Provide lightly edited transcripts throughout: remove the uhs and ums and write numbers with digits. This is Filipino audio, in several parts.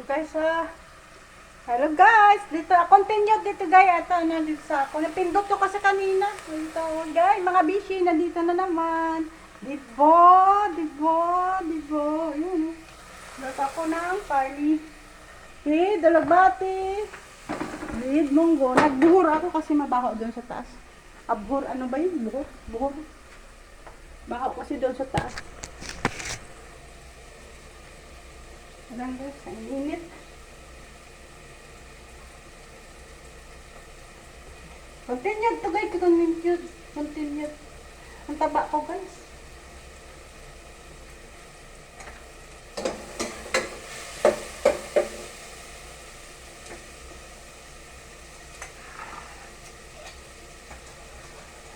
guys ha. Hello guys, dito continue dito guys. Ito na dito sa ako. Napindot ko kasi kanina. Dito guys, mga bishi nandito na naman. Dibo, dibo, dibo. Yun. Dito ako ng parley. Okay, dalagbati. Red munggo. Nagbuhor ako kasi mabaho doon sa taas. Abhor, ano ba yun? Buhor? Buhor. Baho kasi doon sa taas. Alam guys, ang init. Continue to guys, continue. Ang taba ko guys.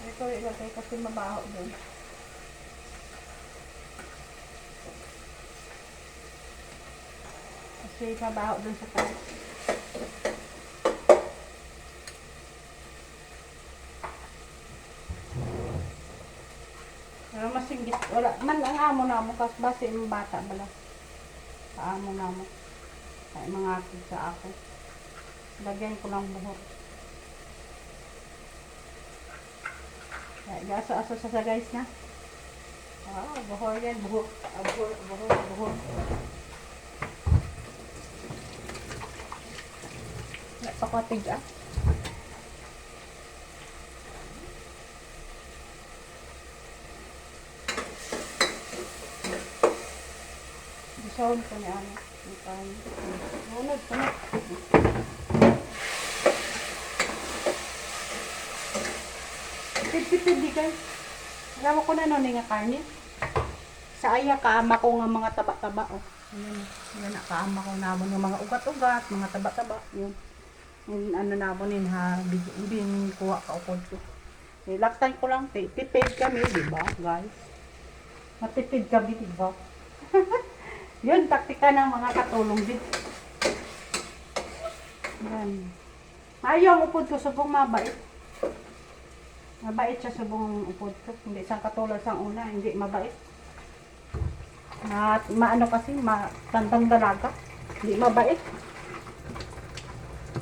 Ito ilagay kasi mabaho doon. Kasi mabaho doon sa taas. Pero masinggit, wala man ang amo na mo kasi base yung bata bala. Sa amo na mo. Ay mga akid sa ako. Lagyan ko ng buhok. Gasa-asa sa guys na. Buhok yan, buhok. Buhok. Napakatig ah. Sound ko niya ano. Nunod ko na. Tipid di guys. Alam ko na nun nga karne. Sa aya kaama ko nga mga taba-taba. Oh. Yan na kaama ko namon ng mga ugat-ugat, mga taba-taba. Yun. Yung ano namon yun ha. Bin kuha ka upod ko. Laktan ko lang. Tipid kami, di ba guys? Matipid kami, di ba? Yun, taktika ng mga katulong din. Yan. Ayaw ang upod ko, subong mabait. Mabait siya subong upod ko. Hindi siyang katulad sa una, hindi mabait. At maano kasi, matandang dalaga. Hindi mabait.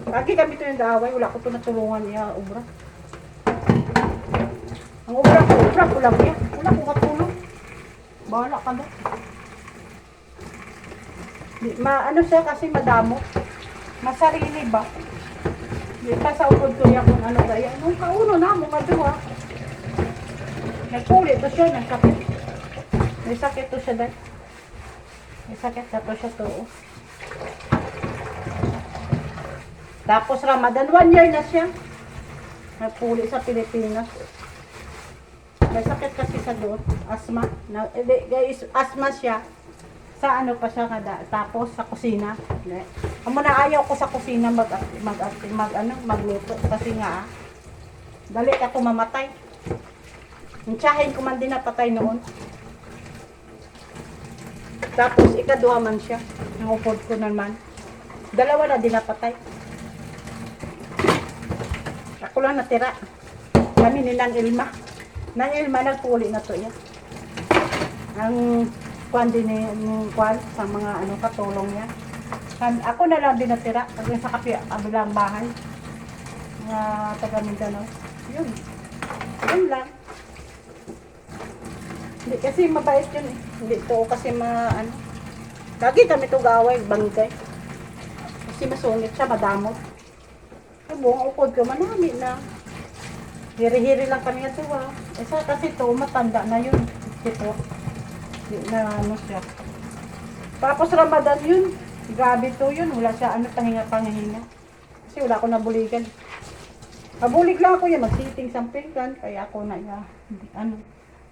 Lagi kami ito yung daaway, wala ko ito natulungan niya, ubra. Ang ubra ko lang yan. Wala ko katulong. Bahala ka na. Ano siya kasi madamo. Masarili ba? Di pa sa upod ko niya kung ano gaya. Nung kauno na mo maduha. Nagkulit to siya, nagkakit. May sakit to siya dahil. May sakit na to siya to. Tapos Ramadan, 1 year na siya. Nagpuli sa Pilipinas. May sakit kasi sa doon. Asma. Guys, asma siya. Sa ano pa siya kada, tapos sa kusina. Amo na ayaw ko sa kusina magluto kasi nga dali ako mamatay. Yung tiyahin ko man din napatay noon. Tapos ikaduha man siya. Ang upod ko naman. Dalawa na din napatay. Ako lang natira. Kami ni Nang Ilma. Nang Ilma nagpuli na to yan. Ang kwan din yung kwan sa mga ano katulong niya. Ako na lang din natira kasi sa kabilang bahay na taga Mindanao. Yun lang. Hindi kasi mabait yun eh. Hindi to kasi ano. Lagi kami to gaway, bangkay. Kasi masungit siya, madamot. Ay buong upod ko, manami na. Hiri-hiri lang kami ito ha. Kasi to matanda na yun. Ito. Na ano siya. Tapos Ramadan yun. Grabe to yun. Wala siya ano pahinga-pahinga. Kasi wala ko nabuligan. Nabulig lang ako yan. Mag-sitting sa pinggan. Kaya ako na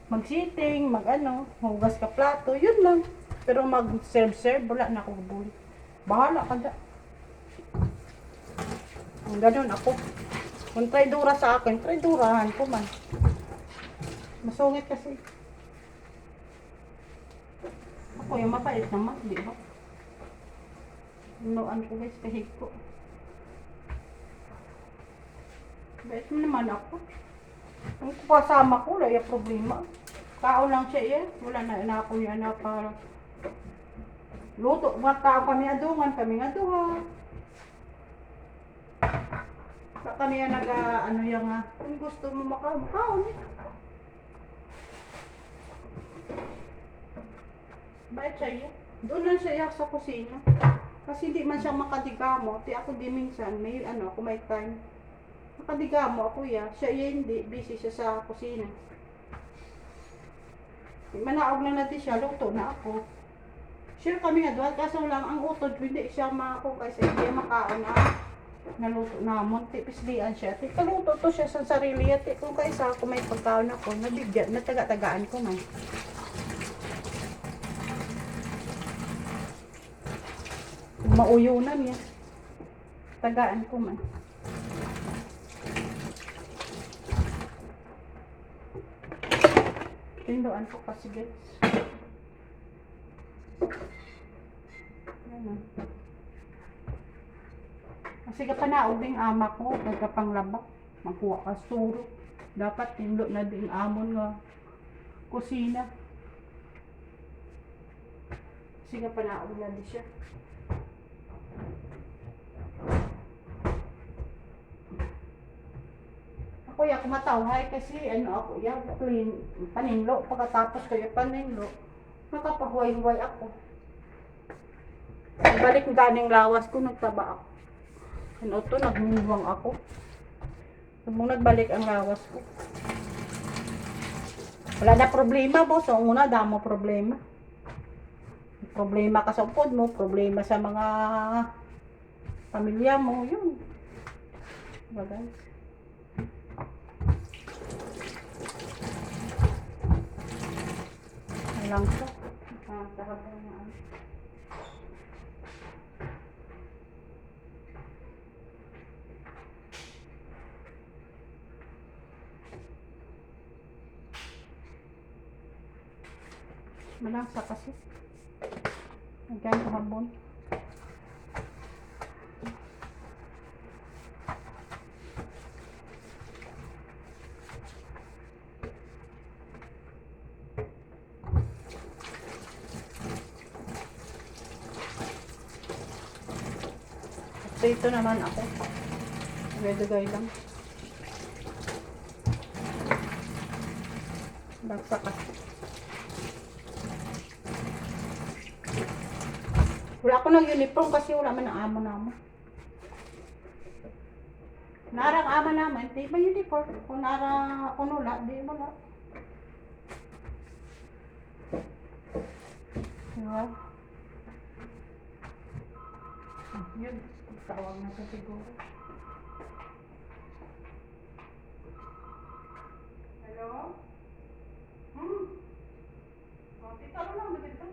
mag-sitting, hugas ka plato. Yun lang. Pero mag-serve-serve. Wala na ako nabulig. Bahala ka da. Ganun ako. Kung traidura sa akin, traidurahan ko man. Masungit kasi. Ako yung mapait naman, di ba? Noan ko guys, kahig ko. Bait mo naman ako. Ang kasama ko, wala yung problema. Kao lang siya eh. Wala na ako yan na para Luto, mga tao kami adungan, kami nga duha. Sa kami nga ano yung kung gusto mo makaon eh. Bakit siya? Doon lang siya sa kusina. Kasi hindi man siya makadigamo. Ti ako di minsan, may ako may time. Makadigamo ako siya hindi, busy siya sa kusina. Manaog na natin siya, luto na ako. Sure kami nga doon, kaso lang ang utod, hindi siya kasi hindi makaon naluto namon. Tipislian siya. Kaluto to siya sa sarili. Kung kaysa ako may pagkaon ako, nabigyan, nataga-tagaan ko man. Mauyunan niya. Tagaan ko man. Tindoan ko kasi guys. Ano? Kasi kapanaog ding ama ko, nagkapanglabak. Magkuha ka suro. Dapat tindo na ding amon nga kusina. Kasi kapanaog na di siya. Ako kumatawhay kasi ako clean paninlo pagkatapos ko paninlo nakapahuay-huay ako. Balik ganing lawas ko nagtaba ako. To nagmuwang ako. Nung nagbalik ang lawas ko. Wala na problema boss. Ang una damo problema. Problema ka sa upod mo, problema sa mga pamilya mo, yun. Diba guys? Lang siya. Tahap na malasa kasi. Hanggang kahapon. So ito naman ako. Medugay lang. Baksa kasi. Wala ako ng uniform kasi wala man ang amo naman. Narang ama naman, di ba uniform? Kung narang ako nula, di wala. Diba? Yun, tawag na ito siguro. Hello? Tita mo lang, dito.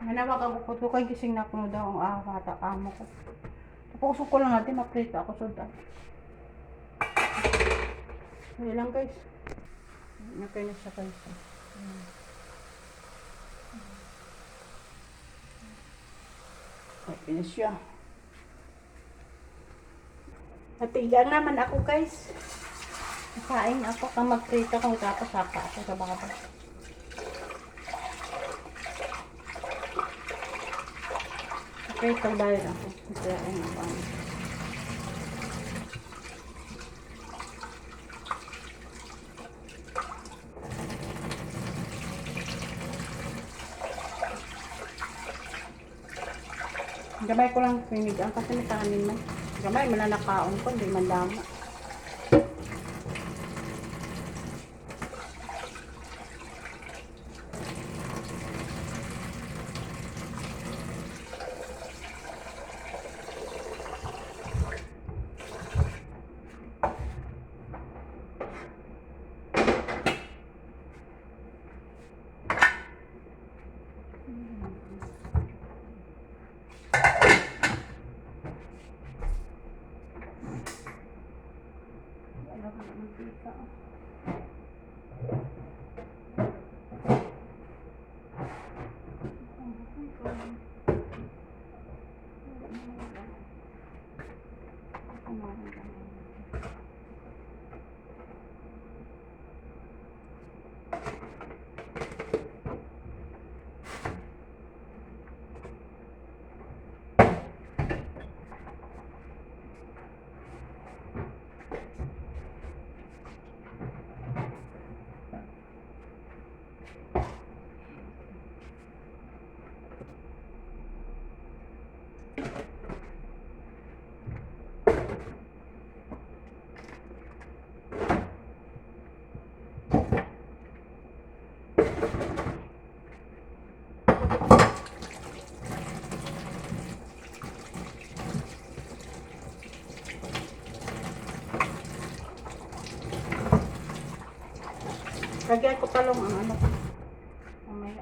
Manawag ako po kay gising na ko daw ang bata amo ko. Tapos ko lang natin maprito ako sudan. Ayun lang guys. Nakay na siya guys. Ay, siya. Natigan naman ako guys. Kain ako kang magprito kung tapos saka ako sa baba. Okay, tagbayan ako. Kaya ayun ako. Gamay ko lang pinigaan kasi may kanin man. Gamay, mananakaon ko, hindi man dama. Lagyan ko talong ang ano ko. Mamaya.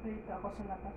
Prito ako sa labas.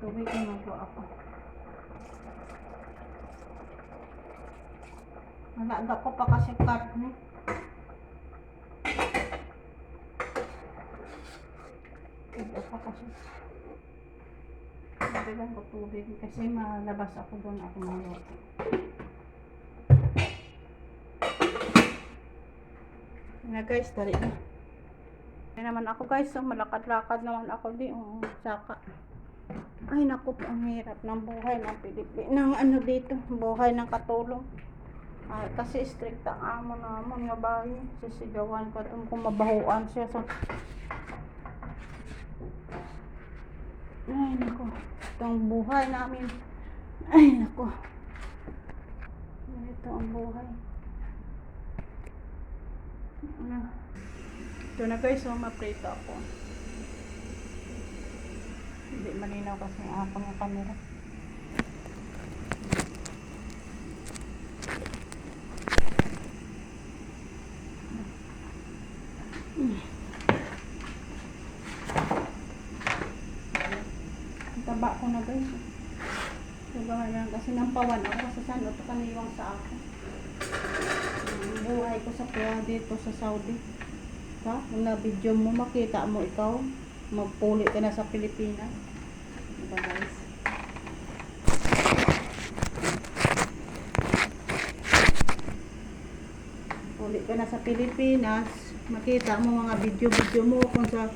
Tubig na po ako. Nalaga ko pa kasi karne. Ito pa kasi. Nalagan ko tubig kasi malabas ako doon ako maluto. Na guys, dali na. Kaya naman ako guys, so malakad-lakad naman ako di. Saka. Ay naku, ang hirap ng buhay ng Pilipinas, ng ano dito, buhay ng katulong. Kasi strict ang amo naman nga bahay, sisigawan ko itong kung mabahuan siya. So, ay naku, itong buhay namin. Ay naku, ito ang buhay. Ito na guys, so maprito ako. Hindi malinaw kasi ang aking camera. Ang taba ko na guys. Sugahan lang kasi nampawan ako sa saan ito kaniwang sa ako. Buhay ko sa kuha dito sa Saudi. Kung na-video mo, makita mo ikaw. Magpuli ka na sa Pilipinas. Diba guys? Puli ka na sa Pilipinas. Makita mo mga video mo kung sa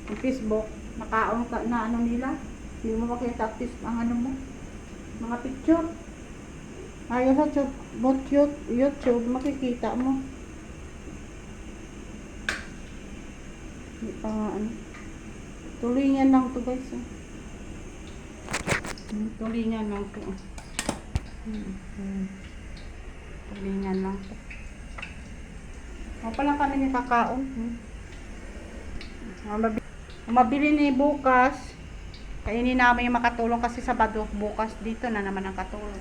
Facebook. Nakaon ka na ano nila. Hindi mo makita ang ano mo. Mga picture. Ayaw sa YouTube. Makikita mo. Hindi pa nga ano. Tulingan lang to guys. Tulingan lang to. Tulingan lang to. Pala kami yung kakaon. Mabili ni bukas. Kainin namin yung makatulong kasi Sabado bukas dito na naman ang katulong.